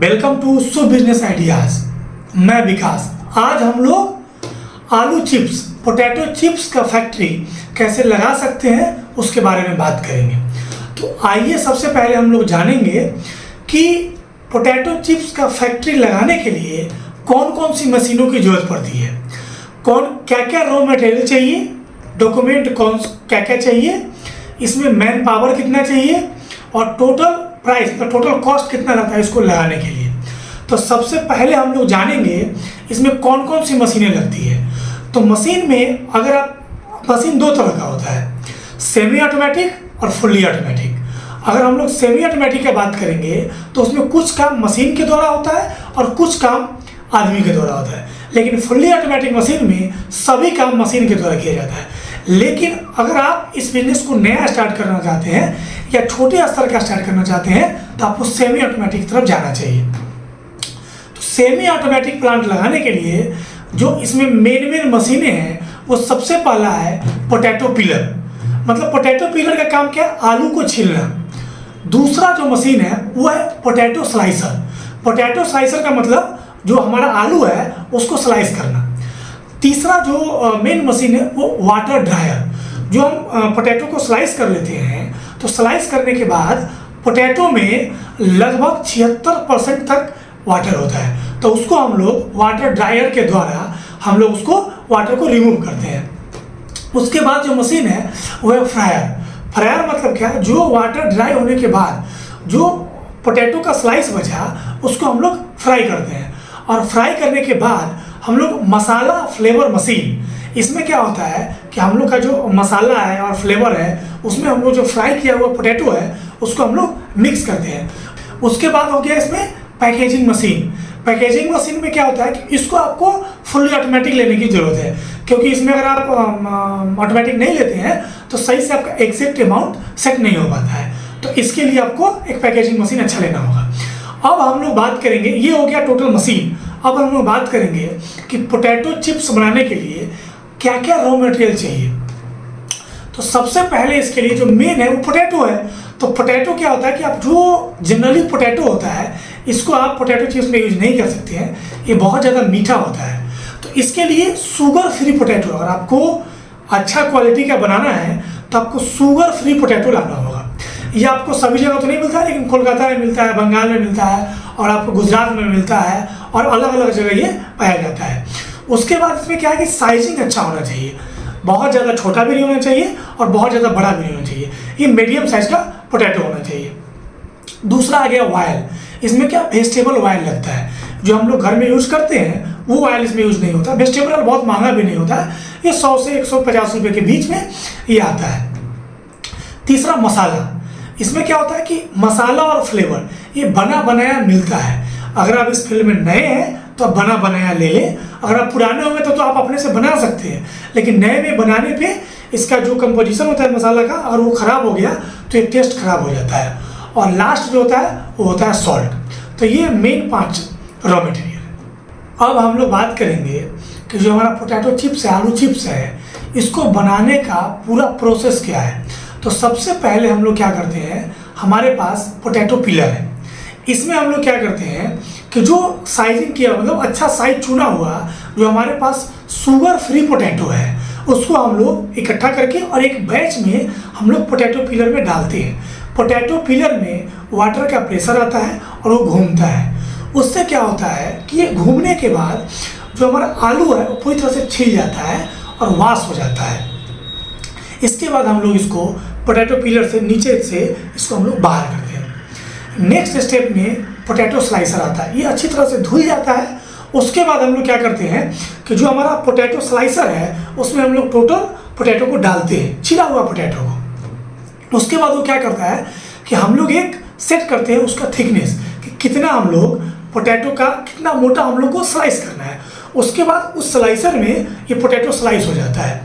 Welcome to so business ideas. मैं विकास। आज हम लोग आलू चिप्स, पोटैटो चिप्स का फैक्ट्री कैसे लगा सकते हैं उसके बारे में बात करेंगे। तो आइए सबसे पहले हम लोग जानेंगे कि पोटैटो चिप्स का फैक्ट्री लगाने के लिए कौन कौन सी मशीनों की ज़रूरत पड़ती है, क्या क्या रॉ मटेरियल चाहिए, डॉक्यूमेंट क्या क्या चाहिए, इसमें मैन पावर कितना चाहिए और टोटल प्राइस टोटल कॉस्ट कितना रहता है इसको लगाने के लिए। तो सबसे पहले हम लोग जानेंगे इसमें कौन कौन सी मशीनें लगती है। तो मशीन में अगर आप मशीन दो तरह का होता है, सेमी ऑटोमेटिक और फुल्ली ऑटोमेटिक। अगर हम लोग सेमी ऑटोमेटिक की बात करेंगे तो उसमें कुछ काम मशीन के द्वारा होता है और कुछ काम आदमी के द्वारा होता है, लेकिन फुल्ली ऑटोमेटिक मशीन में सभी काम मशीन के द्वारा किया जाता है। लेकिन अगर आप इस बिजनेस को नया स्टार्ट करना चाहते हैं या छोटे स्तर का स्टार्ट करना चाहते हैं तो आपको सेमी ऑटोमेटिक की तरफ जाना चाहिए। तो सेमी ऑटोमेटिक प्लांट लगाने के लिए जो इसमें मेन मशीनें हैं वो सबसे पहला है पोटैटो पीलर। मतलब पोटैटो पीलर का काम क्या है? आलू को छीलना। दूसरा जो मशीन है वो है पोटैटो स्लाइसर। पोटैटो स्लाइसर का मतलब जो हमारा आलू है उसको स्लाइस करना। तीसरा जो मेन मशीन है वो वाटर ड्रायर। जो हम पोटैटो को स्लाइस कर लेते हैं तो स्लाइस करने के बाद पोटैटो में लगभग 76% तक वाटर होता है, तो उसको हम लोग वाटर ड्रायर के द्वारा हम लोग उसको वाटर को रिमूव करते हैं। उसके बाद जो मशीन है वो है फ्रायर। फ्रायर मतलब क्या है? जो वाटर ड्राई होने के बाद जो पोटैटो का स्लाइस बचा उसको हम लोग फ्राई करते हैं, और फ्राई करने के बाद हम लोग मसाला फ्लेवर मशीन। इसमें क्या होता है कि हम लोग का जो मसाला है और फ्लेवर है उसमें हम लोग जो फ्राई किया हुआ पोटैटो है उसको हम लोग मिक्स करते हैं। उसके बाद हो गया इसमें पैकेजिंग मशीन। पैकेजिंग मशीन में क्या होता है कि इसको आपको फुल्ली ऑटोमेटिक लेने की ज़रूरत है, क्योंकि इसमें अगर आप ऑटोमेटिक नहीं लेते हैं तो सही से आपका एग्जैक्ट अमाउंट सेट नहीं हो पाता है। तो इसके लिए आपको एक पैकेजिंग मशीन अच्छा लेना होगा। अब हम लोग बात करेंगे, ये हो गया टोटल मशीन। अब हम लोग बात करेंगे कि पोटैटो चिप्स बनाने के लिए क्या क्या रॉ मटेरियल चाहिए। तो सबसे पहले इसके लिए जो मेन है वो पोटैटो है। तो पोटैटो क्या होता है कि आप जो जनरली पोटैटो होता है इसको आप पोटैटो चिप्स में यूज नहीं कर सकते हैं, ये बहुत ज़्यादा मीठा होता है। तो इसके लिए शुगर फ्री पोटैटो, अगर आपको अच्छा क्वालिटी का बनाना है तो आपको शुगर फ्री पोटैटो लाना होगा। ये आपको सभी जगह तो नहीं मिलता है, लेकिन कोलकाता में मिलता है, बंगाल में मिलता है और आपको गुजरात में मिलता है और अलग अलग जगह ये पाया जाता है। उसके बाद इसमें क्या है कि साइजिंग अच्छा होना चाहिए, बहुत ज़्यादा छोटा भी नहीं होना चाहिए और बहुत ज़्यादा बड़ा भी नहीं होना चाहिए। ये मीडियम साइज का पोटैटो होना चाहिए। दूसरा आ गया ऑयल। इसमें क्या वेजिटेबल ऑयल लगता है, जो हम लोग घर में यूज़ करते हैं वो ऑयल इसमें यूज़ नहीं होता। वेजिटेबल ऑयल बहुत महंगा भी नहीं होता है, ये 100 से 150 रुपये के बीच में ये आता है। तीसरा मसाला। इसमें क्या होता है कि मसाला और फ्लेवर ये बना बनाया मिलता है। अगर आप इस फील्ड में नए हैं तो आप बना बनाया ले लें, अगर आप पुराने होंगे तो आप अपने से बना सकते हैं, लेकिन नए में बनाने पे इसका जो कंपोजिशन होता है मसाला का और वो ख़राब हो गया तो ये टेस्ट खराब हो जाता है। और लास्ट जो होता है वो होता है सॉल्ट। तो ये मेन 5 रॉ मटेरियल है। अब हम लोग बात करेंगे कि जो हमारा पोटैटो चिप्स है, आलू चिप्स है, इसको बनाने का पूरा प्रोसेस क्या है। तो सबसे पहले हम लोग क्या करते हैं, हमारे पास पोटैटो पिलर है। इसमें हम लोग क्या करते हैं कि जो साइजिंग किया मतलब अच्छा साइज चुना हुआ जो हमारे पास शुगर फ्री पोटैटो है उसको हम लोग इकट्ठा करके और एक बैच में हम लोग पोटैटो पिलर में डालते हैं। पोटैटो पिलर में वाटर का प्रेशर आता है और वो घूमता है। उससे क्या होता है कि ये घूमने के बाद जो हमारा आलू है वो पूरी तरह से छिल जाता है और वाश हो जाता है। इसके बाद हम लोग इसको पोटैटो पिलर से नीचे से इसको हम लोग बाहर करते हैं। नेक्स्ट स्टेप में पोटैटो स्लाइसर आता है, ये अच्छी तरह से धुल जाता है। उसके बाद हम लोग क्या करते हैं कि जो हमारा पोटैटो स्लाइसर है उसमें हम लोग टोटल पोटैटो को डालते हैं, छिला हुआ पोटैटो को। उसके बाद वो क्या करता है कि हम लोग एक सेट करते हैं उसका थिकनेस, कि कितना हम लोग पोटैटो का कितना मोटा हम लोग को स्लाइस करना है। उसके बाद उस स्लाइसर में ये पोटैटो स्लाइस हो जाता है।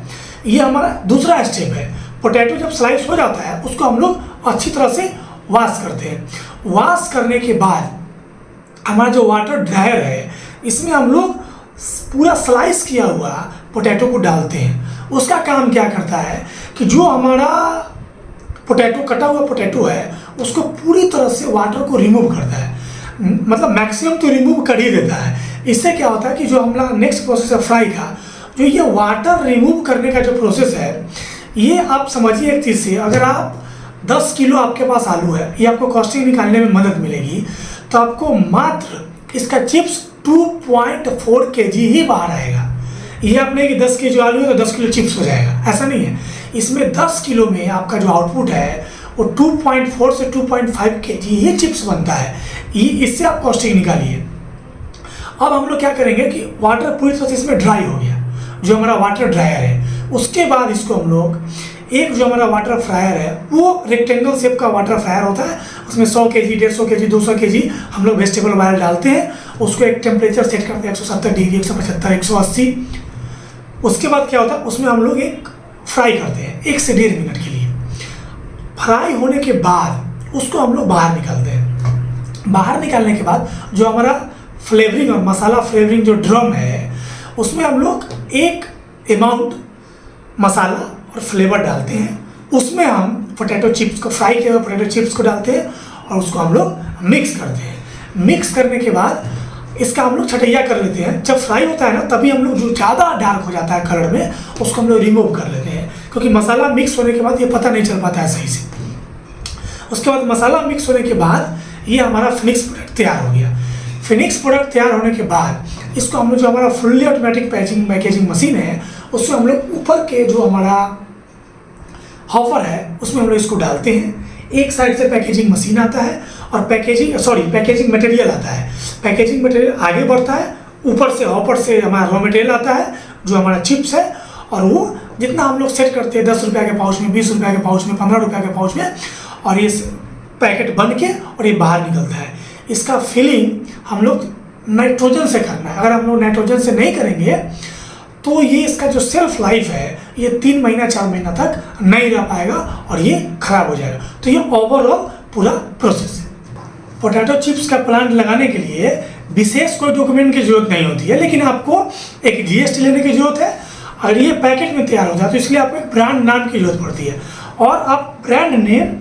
ये हमारा दूसरा स्टेप है। पोटैटो जब स्लाइस हो जाता है उसको हम लोग अच्छी तरह से वॉश करते हैं। वॉश करने के बाद हमारा जो वाटर ड्रायर है इसमें हम लोग पूरा स्लाइस किया हुआ पोटैटो को डालते हैं। उसका काम क्या करता है कि जो हमारा पोटैटो कटा हुआ पोटैटो है उसको पूरी तरह से वाटर को रिमूव करता है। मतलब मैक्सिमम तो रिमूव कर ही देता है। इससे क्या होता है कि जो हमारा नेक्स्ट प्रोसेस है फ्राई का, जो ये वाटर रिमूव करने का जो प्रोसेस है, ये आप समझिए एक चीज़ से, अगर आप 10 किलो आपके पास आलू है, ये आपको कॉस्टिंग निकालने में मदद मिलेगी, तो आपको मात्र इसका चिप्स 2.4 kg ही बाहर आएगा। ये आप नहीं कि 10 kg आलू है तो 10 किलो चिप्स हो जाएगा, ऐसा नहीं है। इसमें 10 किलो में आपका जो आउटपुट है वो 2.4 से 2.5 kg ही चिप्स बनता है। ये इससे आप कॉस्टिंग निकालिए। अब हम लोग क्या करेंगे कि वाटर पूरी तरह से इसमें ड्राई हो गया, जो हमारा वाटर ड्रायर है, उसके बाद इसको हम लोग एक जो हमारा वाटर फ्रायर है, वो रेक्टेंगल शेप का वाटर फ्रायर होता है, उसमें 100 kg, 150 kg, 200 kg हम लोग वेजिटेबल ऑयल डालते हैं, उसको एक टेम्परेचर सेट करते हैं 170 डिग्री, 175, 180। उसके बाद क्या होता है, उसमें हम लोग एक फ्राई करते हैं 1 से 1.5 मिनट के लिए। फ्राई होने के बाद उसको हम लोग बाहर निकालते हैं। बाहर निकालने के बाद जो हमारा फ्लेवरिंग और मसाला फ्लेवरिंग जो ड्रम है, उसमें हम लोग एक अमाउंट मसाला और फ्लेवर डालते हैं। उसमें हम पोटैटो चिप्स को, फ्राई किए हुए पोटैटो चिप्स को डालते हैं और उसको हम लोग मिक्स करते हैं। मिक्स करने के बाद इसका हम लोग छटैया कर लेते हैं। जब फ्राई होता है ना, तभी हम लोग जो ज़्यादा डार्क हो जाता है कलर में, उसको हम लोग रिमूव कर लेते हैं, क्योंकि मसाला मिक्स होने के बाद ये पता नहीं चल पाता है सही से। उसके बाद मसाला मिक्स होने के बाद ये हमारा फिनिक्स प्रोडक्ट तैयार हो गया। फिनिक्स प्रोडक्ट तैयार होने के बाद इसको हम लोग, जो हमारा फुल्ली ऑटोमेटिक पैकेजिंग मशीन है, उसमें हम लोग ऊपर के जो हमारा हॉपर है उसमें हम लोग इसको डालते हैं। एक साइड से पैकेजिंग मशीन आता है और पैकेजिंग मटेरियल आता है। पैकेजिंग मटेरियल आगे बढ़ता है, ऊपर से हॉपर से हमारा रॉ मटेरियल आता है जो हमारा चिप्स है, और वो जितना हम लोग सेट करते हैं 10 रुपये के पाउच में, 20 रुपये के पाउच में, 15 रुपये के पाउच में, और ये पैकेट बन के और ये बाहर निकलता है। इसका फिलिंग हम लोग नाइट्रोजन से करना है। अगर हम लोग नाइट्रोजन से नहीं करेंगे तो ये इसका जो सेल्फ लाइफ है, ये 3 महीना 4 महीना तक नहीं रह पाएगा और ये खराब हो जाएगा। तो ये ओवरऑल पूरा प्रोसेस है। पोटैटो चिप्स का प्लांट लगाने के लिए विशेष कोई डॉक्यूमेंट की जरूरत नहीं होती है, लेकिन आपको एक GST लेने की जरूरत है। अगर ये पैकेट में तैयार हो जाए तो इसलिए आपको एक ब्रांड नाम की जरूरत पड़ती है, और आप ब्रांड नेम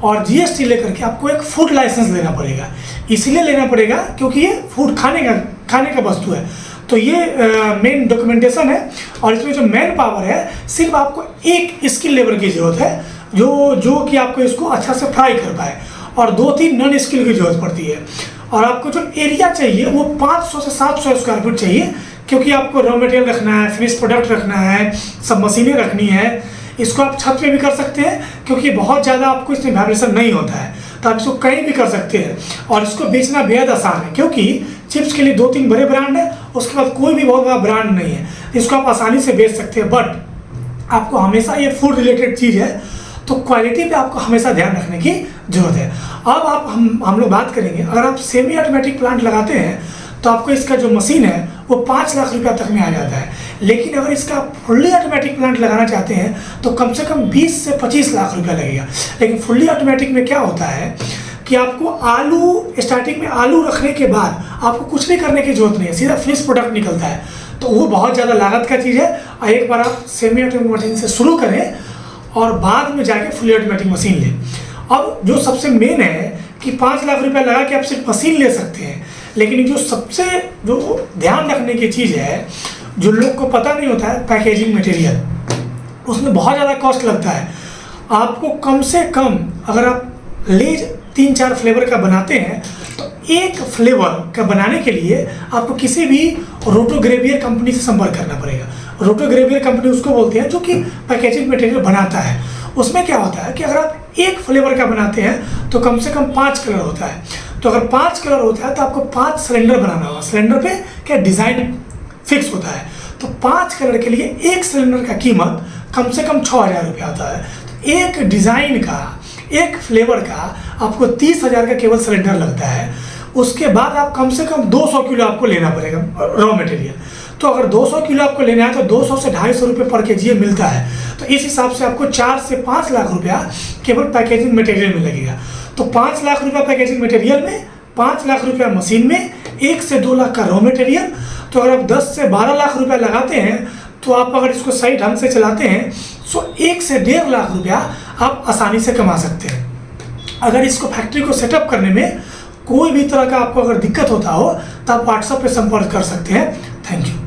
और GST लेकर के आपको एक फूड लाइसेंस लेना पड़ेगा। इसलिए लेना पड़ेगा क्योंकि ये फूड खाने का वस्तु है। तो ये मेन डॉक्यूमेंटेशन है, और इसमें जो मैन पावर है, सिर्फ आपको एक स्किल लेबर की ज़रूरत है, जो कि आपको इसको अच्छा से फ्राई कर पाए, और 2-3 नॉन स्किल की ज़रूरत पड़ती है। और आपको जो एरिया चाहिए वो 500 से 700 स्क्वायर फीट चाहिए, क्योंकि आपको रॉ मटेरियल रखना है, फिनिश प्रोडक्ट रखना है, सब मशीनें रखनी है। इसको आप छत पे भी कर सकते हैं, क्योंकि बहुत ज़्यादा आपको इसमें वाइब्रेशन नहीं होता है, तो आप इसको कहीं भी कर सकते हैं। और इसको बेचना बेहद आसान है, क्योंकि चिप्स के लिए 2-3 बड़े ब्रांड हैं, उसके बाद कोई भी बहुत बड़ा ब्रांड नहीं है। इसको आप आसानी से बेच सकते हैं, बट आपको हमेशा, ये फूड रिलेटेड चीज़ है, तो क्वालिटी पे आपको हमेशा ध्यान रखने की जरूरत है। अब आप हम लोग बात करेंगे, अगर आप सेमी ऑटोमेटिक प्लांट लगाते हैं तो आपको इसका जो मशीन है वो 5 लाख रुपया तक में आ जाता है। लेकिन अगर इसका फुल्ली ऑटोमेटिक प्लांट लगाना चाहते हैं तो कम से कम 20 से 25 लाख रुपया लगेगा। लेकिन फुल्ली ऑटोमेटिक में क्या होता है कि आपको आलू, स्टार्टिंग में आलू रखने के बाद आपको कुछ भी करने की जरूरत नहीं है, सीधा फिनिश प्रोडक्ट निकलता है, तो वो बहुत ज़्यादा लागत का चीज़ है। और एक बार आप सेमी ऑटोमेटिक मशीन से शुरू करें और बाद में जाके फुल्ली ऑटोमेटिक मशीन लें। अब जो सबसे मेन है कि 5 लाख रुपया लगा के आप सिर्फ मशीन ले सकते हैं, लेकिन जो सबसे ध्यान रखने की चीज़ है, जो लोग को पता नहीं होता है, पैकेजिंग मटेरियल, उसमें बहुत ज़्यादा कॉस्ट लगता है। आपको कम से कम, अगर आप लेज 3-4 फ्लेवर का बनाते हैं, तो एक फ्लेवर का बनाने के लिए आपको किसी भी रोटोग्रेवियर कंपनी से संपर्क करना पड़ेगा। रोटोग्रेवियर कंपनी उसको बोलते हैं जो कि पैकेजिंग मटेरियल बनाता है। उसमें क्या होता है कि अगर आप एक फ्लेवर का बनाते हैं तो कम से कम 5 कलर होता है। तो अगर 5 कलर होता है तो आपको 5 सिलेंडर बनाना होगा। सिलेंडर पे क्या डिज़ाइन फिक्स होता है, तो 5 कलर के लिए एक सिलेंडर का कीमत कम से कम 6,000 रुपया आता है। तो एक डिज़ाइन का, एक फ्लेवर का आपको 30,000 का केवल सिलेंडर लगता है। उसके बाद आप कम से कम 200 किलो आपको लेना पड़ेगा रॉ मटेरियल। तो अगर 200 किलो आपको लेना है तो 200 से 250 रुपये पर केजी मिलता है। तो इस हिसाब से आपको 4 से 5 लाख रुपया केवल पैकेजिंग मटेरियल में लगेगा। तो 5 लाख रुपया पैकेजिंग मटेरियल में, 5 लाख रुपया मशीन में, 1 से 2 लाख का रॉ मटेरियल। तो अगर आप 10 से 12 लाख रुपया लगाते हैं तो आप अगर इसको सही ढंग से चलाते हैं तो 1 से 1.5 लाख रुपया आप आसानी से कमा सकते हैं। अगर इसको फैक्ट्री को सेटअप करने में कोई भी तरह का आपको अगर दिक्कत होता हो तो आप व्हाट्सएप पे संपर्क कर सकते हैं। Thank you.